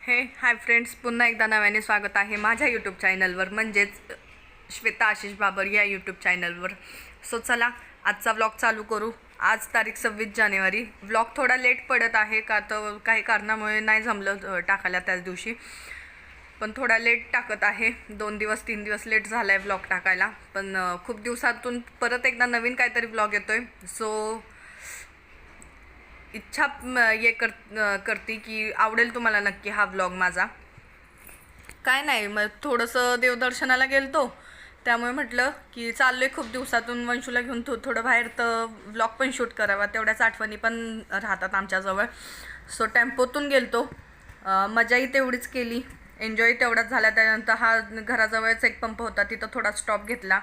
Hi friends, पुन्हा एकदा नव्याने स्वागत आहे माझ्या यूट्यूब चॅनलवर, म्हणजेच श्वेता आशिष बाबर या यूट्यूब चॅनलवर. सो चला आजचा व्लॉग चालू करू. आज तारीख 26 जानेवारी. व्लॉग थोडा लेट पडत आहे का तर काही कारणामुळे नाही जमलं टाकायला त्याच दिवशी, पण थोडा लेट टाकत आहे. 2 दिवस 3 दिवस लेट झाला आहे व्लॉग टाकायला, पण खूप दिवसातून परत एकदा नवीन काहीतरी व्लॉग येतो आहे. सो इच्छा करते की आवडेल तुम्हाला नक्की हा व्लॉग माझा. काय नाही, मग थोडंसं देवदर्शनाला गेलतो, त्यामुळे म्हटलं की चाललोय खूप दिवसातून वंशूला घेऊन थोडं बाहेर, तर व्लॉग पण शूट करावा, तेवढ्याच आठवणी पण राहतात आमच्याजवळ. सो टेम्पोतून गेलतो, मजाही तेवढीच केली, एन्जॉय तेवढाच झाला. त्यानंतर हा घराजवळच एक पंप होता, तिथं थोडा स्टॉप घेतला.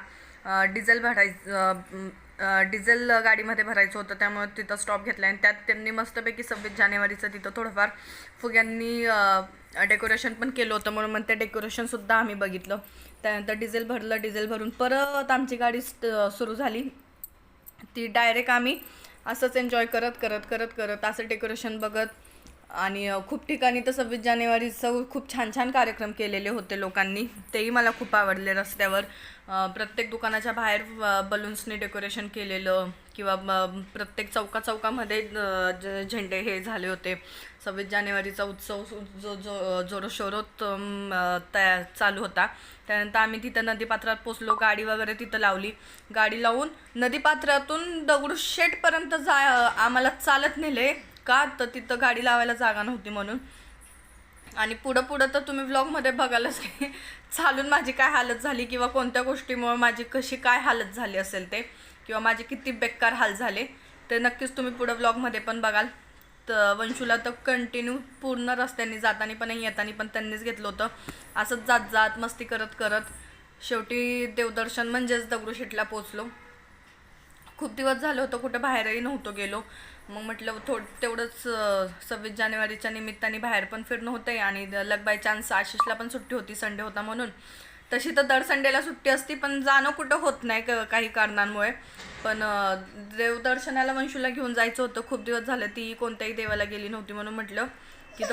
डिझेल गाडीमध्ये भरायचं होतं, त्यामुळे तिथं स्टॉप घेतला. आणि त्यात त्यांनी मस्तपैकी 26 जानेवारीचं तिथं थोडंफार फुग्यांनी डेकोरेशन पण केलं होतं, म्हणून मग ते डेकोरेशनसुद्धा आम्ही बघितलं. त्यानंतर डिझेल भरलं, डिझेल भरून परत आमची गाडी सुरू झाली. ती डायरेक्ट आम्ही असंच एन्जॉय करत करत करत करत असं डेकोरेशन बघत. आणि खूप ठिकाणी तर 26 जानेवारीचं खूप छान छान कार्यक्रम केलेले होते लोकांनी, तेही मला खूप आवडले. रस्त्यावर प्रत्येक दुकानाच्या बाहेर बलून्सने डेकोरेशन केलेलं, किंवा प्रत्येक चौकामध्ये झेंडे हे झाले होते. 26 जानेवारीचा उत्सव जो जोरशोरात चालू होता. त्यानंतर आम्ही तिथं नदीपात्रात पोचलो, गाडी वगैरे तिथं लावली. गाडी लावून नदीपात्रातून दगडूशेठपर्यंत आम्हाला चालत नेले, का तर तिथं गाडी लावायला जागा नव्हती म्हणून. आणि पुढं तर तुम्ही व्लॉगमध्ये बघालच की चालून माझी काय हालत झाली, किंवा कोणत्या गोष्टीमुळे माझी कशी काय हालत झाली असेल ते, किंवा माझे किती बेकार हाल झाले ते नक्कीच तुम्ही पुढं व्लॉगमध्ये पण बघाल. तर वंशूला तर कंटिन्यू पूर्ण रस्त्याने जाताना पण येताना पण त्यांनीच घेतलं होतं. असंच जात जात मस्ती करत करत शेवटी देवदर्शन म्हणजेच दगडूशेठला पोचलो. खूप दिवस झालं होतं कुठं बाहेरही नव्हतो गेलो, मग म्हटलं तेवढंच 26 जानेवारीच्या निमित्ताने बाहेर पण फिरणं होतं. आणि लक बाय चान्स आशिषला पण सुट्टी होती, संडे होता म्हणून. तशी तर दर संडेला सुट्टी असती, पण जाणं कुठं होत नाही काही कारणांमुळे. पण देवदर्शनाला वंशूला घेऊन जायचं होतं, खूप दिवस झालं ती कोणत्याही देवाला गेली नव्हती, म्हणून म्हटलं की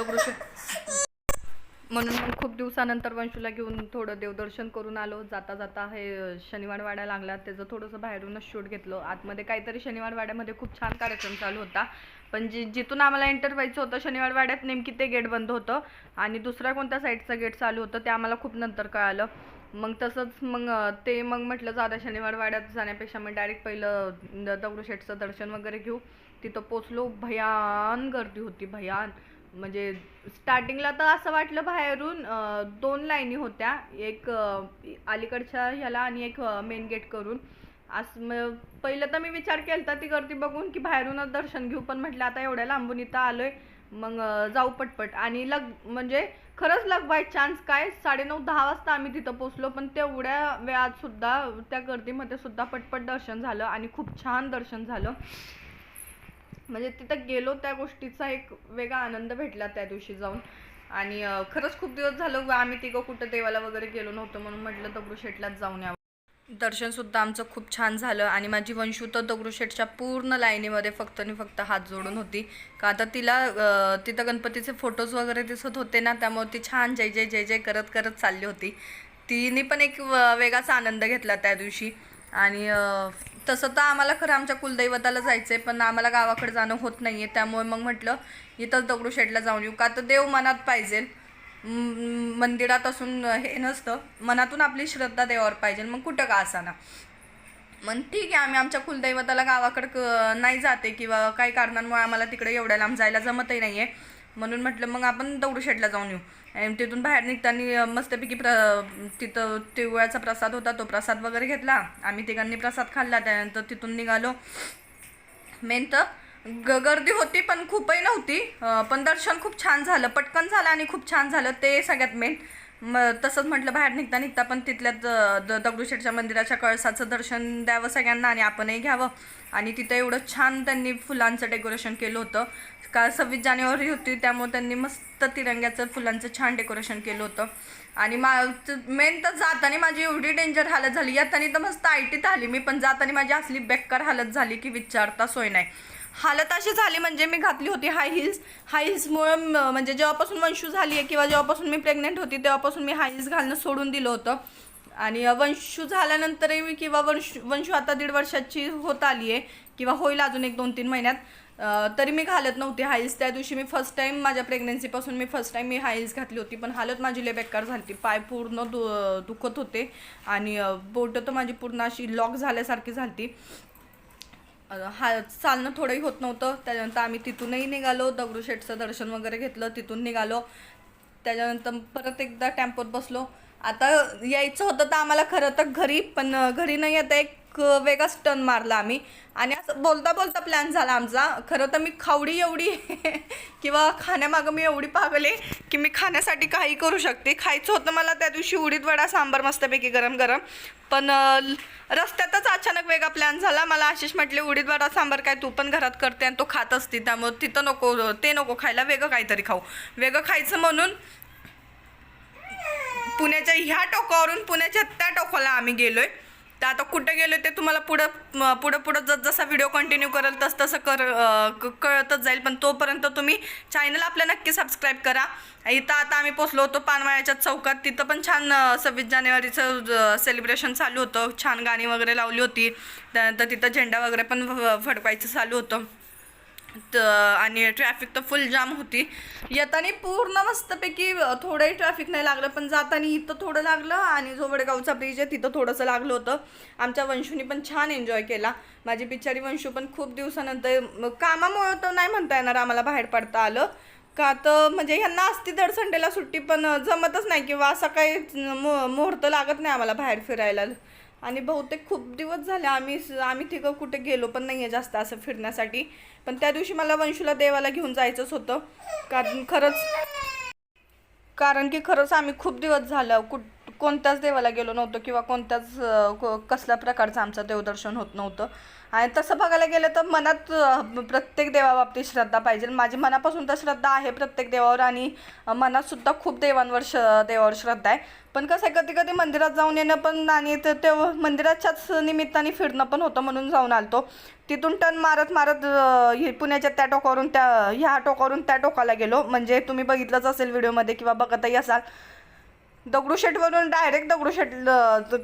म्हणून मग खूप दिवसानंतर वंशूला घेऊन थोडं देवदर्शन करून आलो. जाता जाता हे शनिवार वाडा लागला, त्याचं थोडंसं बाहेरूनच शूट घेतलं. आतमध्ये काहीतरी शनिवार वाड्यामध्ये खूप छान कार्यक्रम चालू होता, पण जिथून आम्हाला एंटर व्हायचं होतं शनिवार वाड्यात, नेमकी ते गेट बंद होतं आणि दुसऱ्या कोणत्या साईडचं गेट चालू होतं ते आम्हाला खूप नंतर कळालं. मग तसंच मग म्हटलं जाता शनिवार वाड्यात जाण्यापेक्षा मग डायरेक्ट पहिलं दगडूशेठचं दर्शन वगैरे घेऊ. तिथं पोचलो, भयान गर्दी होती, भयान. म्हणजे स्टार्टिंगला तर असं वाटलं बाहेरून 2 लाईनी होत्या, एक अलीकडच्या ह्याला आणि एक मेन गेट करून. असं पहिलं तर मी विचार केला ती गर्दी बघून की बाहेरूनच दर्शन घेऊ, पण म्हटलं आता एवढ्या लांबून इथं आलोय, मग जाऊ पटपट. आणि म्हणजे खरंच लक बाय चान्स काय 9:30-10 वाजता आम्ही तिथं पोचलो, पण तेवढ्या वेळात सुद्धा त्या गर्दीमध्ये सुद्धा पटपट दर्शन झालं आणि खूप छान दर्शन झालं. म्हणजे तिथं गेलो त्या गोष्टीचा एक वेगळा आनंद भेटला त्या दिवशी जाऊन. आणि खरंच खूप दिवस झालं आम्ही तिघं कुठं देवाला वगैरे गेलो नव्हतं, म्हणून म्हटलं दगडूशेठलाच जाऊन यावं. दर्शनसुद्धा आमचं खूप छान झालं. आणि माझी वंशू तर दगडूशेठच्या पूर्ण लाईनीमध्ये फक्त हात जोडून होती, का आता तिला तिथं गणपतीचे फोटोज वगैरे दिसत होते ना, त्यामुळे ती छान जय जय जय जय करत करत चालली होती. तिने पण एक वेगळाच आनंद घेतला त्या दिवशी. आणि तसं तर आम्हाला खरं आमच्या कुलदैवताला जायचं आहे, पण आम्हाला गावाकडे जाणं होत नाही आहे, त्यामुळे मग म्हटलं इथंच दगडूशेठला जाऊन येऊ, का तर देव मनात पाहिजे. मंदिरात असून हे नसतं, मनातून आपली श्रद्धा देवावर पाहिजे, मग कुठं का असाना. मग ठीक आहे, आम्ही आमच्या कुलदैवताला गावाकडं नाही जाते, किंवा काही कारणांमुळे आम्हाला तिकडे एवढ्या लांब जायला जमतही नाही आहे, म्हणून म्हटलं मग आपण दगडूशेठला जाऊन येऊ. आणि तिथून बाहेर निघताना मस्तपैकी तिथं तिळगुळाचा प्रसाद होता, तो प्रसाद वगैरे घेतला. आम्ही तिघांनी प्रसाद खाल्ला. त्यानंतर तिथून निघालो. मेन तर गर्दी होती पण खूपही नव्हती, पण दर्शन खूप छान झालं, पटकन झालं आणि खूप छान झालं, ते सगळ्यात मेन. तसंच म्हटलं बाहेर निघता पण तिथल्याच दगडूशेठच्या मंदिराच्या कळसाचं दर्शन द्यावं सगळ्यांना आणि आपणही घ्यावं. आणि तिथं एवढं छान त्यांनी फुलांचं डेकोरेशन केलं होतं, का 26 जानेवारी होती, त्यामुळे त्यांनी मस्त तिरंग्याचं फुलांचं छान डेकोरेशन केलं होतं. आणि मेन तर जाताना माझी एवढी डेंजर हालत झाली, येताना तर मस्त आयटीत आली मी, पण जाताना माझी असली बेकार हालत झाली की विचारता सोय नाही. हालत अशी झाली म्हणजे मी घातली होती हाय हिल्समुळे म्हणजे जेव्हापासून वंशू झाली आहे किंवा जेव्हापासून मी प्रेग्नेंट होती तेव्हापासून मी हाय हिल्स घालणं सोडून दिलं होतं. आणि वंशू झाल्यानंतरही मी किंवा वंशू आता 1.5 वर्षाची होत आली आहे किंवा होईल अजून 1-2-3 महिन्यात, तरी मी घालत नव्हती हाय हिल्स. त्या दिवशी मी फर्स्ट टाईम माझ्या प्रेग्नेन्सीपासून मी फर्स्ट टाईम मी हाय हिल्स घातली होती, पण हालत माझी लय बेकार झाली होती. पाय पूर्ण दुखत होते आणि बोटं तर माझी पूर्ण अशी लॉक झाल्यासारखी झाली होती. चालणं थोडंही होत नव्हतं. त्याच्यानंतर आम्ही तिथूनही निघालो, दगडूशेठचं दर्शन वगैरे घेतलं, तिथून निघालो. त्याच्यानंतर परत एकदा टेम्पोत बसलो. आता यायचं होतं तर आम्हाला खरं तर घरी, पण घरी नाही येता एक वेगळाच टर्न मारला आम्ही आणि असं बोलता बोलता प्लॅन झाला आमचा. खरं तर मी खावडी एवढी किंवा खाण्यामागं मी एवढी पागले की मी खाण्यासाठी काही करू शकते. खायचं होतं मला त्या दिवशी उडीद वडा सांबार मस्तपैकी गरम गरम, पण रस्त्यातच अचानक वेगळा प्लॅन झाला. मला आशिष म्हटले उडीद वडा सांबार काय तू पण घरात करते आणि तो खात असते, त्यामुळे तिथं नको, ते नको खायला, वेगळं काहीतरी खाऊ. वेगळं खायचं म्हणून पुण्याच्या ह्या टोकावरून पुण्याच्या त्या टोकाला आम्ही गेलोय. तर आता कुठं गेलो ते तुम्हाला पुढं जसा व्हिडिओ कंटिन्यू करेल तसं कळतच जाईल. पण तोपर्यंत तुम्ही चॅनल आपलं नक्की सबस्क्राईब करा. इथं आता आम्ही पोचलो होतो पानवाळ्याच्या चौकात. तिथं पण छान 26 जानेवारीचं सेलिब्रेशन चालू होतं, छान गाणी वगैरे लावली होती. त्यानंतर तिथं झेंडा वगैरे पण फडकायचं चालू होतं. आणि ट्रॅफिक तर फुल जाम होती. येताना पूर्ण मस्तपैकी थोडंही ट्रॅफिक नाही लागलं, पण जाताना इथं थोडं लागलं आणि जो वडगावचा ब्रिज आहे तिथं थोडंसं लागलं होतं. आमच्या वंशूनी पण छान एन्जॉय केला. माझी बिचारी वंशू पण खूप दिवसानंतर, कामामुळे तर नाही म्हणता येणार आम्हाला बाहेर पडता आलं का, तर म्हणजे ह्यांना असती दर संडेला सुट्टी, पण जमतच नाही किंवा असं काही मुहूर्त लागत नाही आम्हाला बाहेर फिरायला. आणि बहुतेक खूप दिवस झाले आम्ही तिघं कुठे गेलो पण नाही आहे जास्त असं फिरण्यासाठी. पण त्या दिवशी मला वंशूला देवाला घेऊन जायचंच होतं, कारण की खरंच आम्ही खूप दिवस झालं कोणत्याच देवाला गेलो नव्हतो किंवा कोणत्याच कसल्या प्रकारचं आमचं देवदर्शन होत नव्हतं. आणि तसं बघायला गेलं तर मनात प्रत्येक देवाबाबतीत श्रद्धा पाहिजे. माझी मनापासून तर श्रद्धा आहे प्रत्येक देवावर आणि मनातसुद्धा खूप देवावर श्रद्धा आहे. पण कसं आहे कधी कधी मंदिरात जाऊन येणं पण आणि ते मंदिराच्याच निमित्ताने फिरणं पण होतं, म्हणून जाऊन आलतो. तिथून टर्न मारत पुण्याच्या त्या टोकावरून ह्या टोकावरून त्या टोकाला गेलो. म्हणजे तुम्ही बघितलंच असेल व्हिडिओमध्ये किंवा बघतही असाल. दगडूशेठवरून डायरेक्ट दगडूशेठ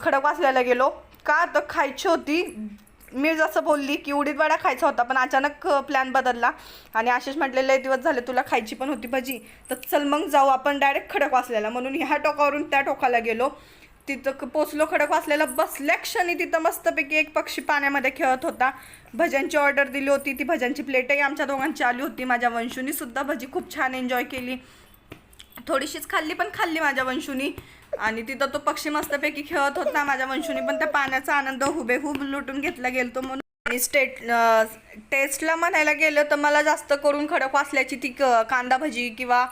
खडकवासल्याला गेलो. का तर खायची होती, मी जसं बोलली की उडीद वडा खायचा होता, पण अचानक प्लॅन बदलला आणि आशिष म्हटले लय दिवस झाले तुला खायची पण होती भजी, तर चल मग जाऊ आपण डायरेक्ट खडकवासल्याला. म्हणून ह्या टोकावरून त्या टोकाला गेलो. तिथं पोचलो खडकवासल्याला. बसल्या क्षणी तिथं मस्तपैकी एक पक्षी पाण्यामध्ये खेळत होता. भज्यांची ऑर्डर दिली होती, ती भज्यांची प्लेटही आमच्या दोघांची आली होती. माझ्या वंशूनी सुद्धा भजी खूप छान एन्जॉय केली. थोडीशीच खाल्ली पण खाल्ली माझ्या वंशूनी. आणि तिथं तो पक्षी मस्तपैकी खेळत होता. माझ्या वंशूनी पण त्या पाण्याचा आनंद हुबेहूब लुटून घेतला गेलतो. म्हणून आणि टेस्टला म्हणायला गेलं तर मला जास्त करून खडकवासल्याची ती कांदा भजी किंवा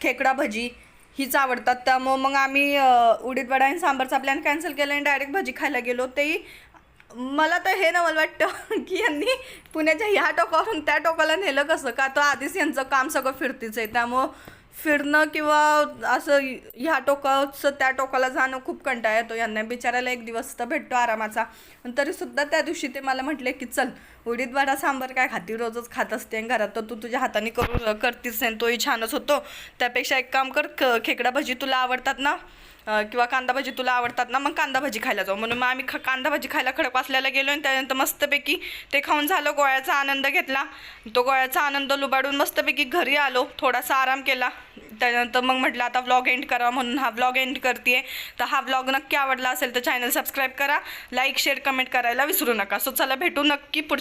खेकडा भजी हीच आवडतात. त्यामुळं मग आम्ही उडीद वडा आणि सांबारचा प्लॅन कॅन्सल केला आणि डायरेक्ट भजी खायला गेलो. तेही मला तर हे ना मला वाटतं की यांनी पुण्याच्या ह्या टोकावरून त्या टोकाला नेलं कसं, का तर आधीच यांचं काम सगळं फिरतीच आहे. त्यामुळं फिरणं किंवा असं ह्या टोकाचं त्या टोकाला जाणं खूप कंटाळा येतो यांना. बिचारायला एक दिवस तर भेटतो आरामाचा. पण तरीसुद्धा त्या दिवशी ते मला म्हटले की चल उडीद वडा सांबार काय खाती, रोजच खात असते घरात, तर तू तुझ्या हाताने करतीस आणि तोही छानच होतो. त्यापेक्षा एक काम कर, खेकडा भजी तुला आवडतात ना किंवा कांदा भजी तुला आवडतात ना, मग कांदा भजी खायला जाऊ. म्हणून मग आम्ही कांदा भजी खायला खडकवासल्याला गेलो आणि त्यानंतर मस्तपैकी ते खाऊन झालं. गोळ्याचा आनंद घेतला. तो गोळ्याचा आनंद लुबाडून मस्तपैकी घरी आलो, थोडासा आराम केला. त्यानंतर मग म्हटलं आता व्लॉग एंड करा, म्हणून हा व्लॉग एंड करते. तर हा व्लॉग नक्की आवडला असेल तर चॅनल सबस्क्राईब करा, लाईक शेअर कमेंट करायला विसरू नका. सो चला भेटू नक्की पुढच्या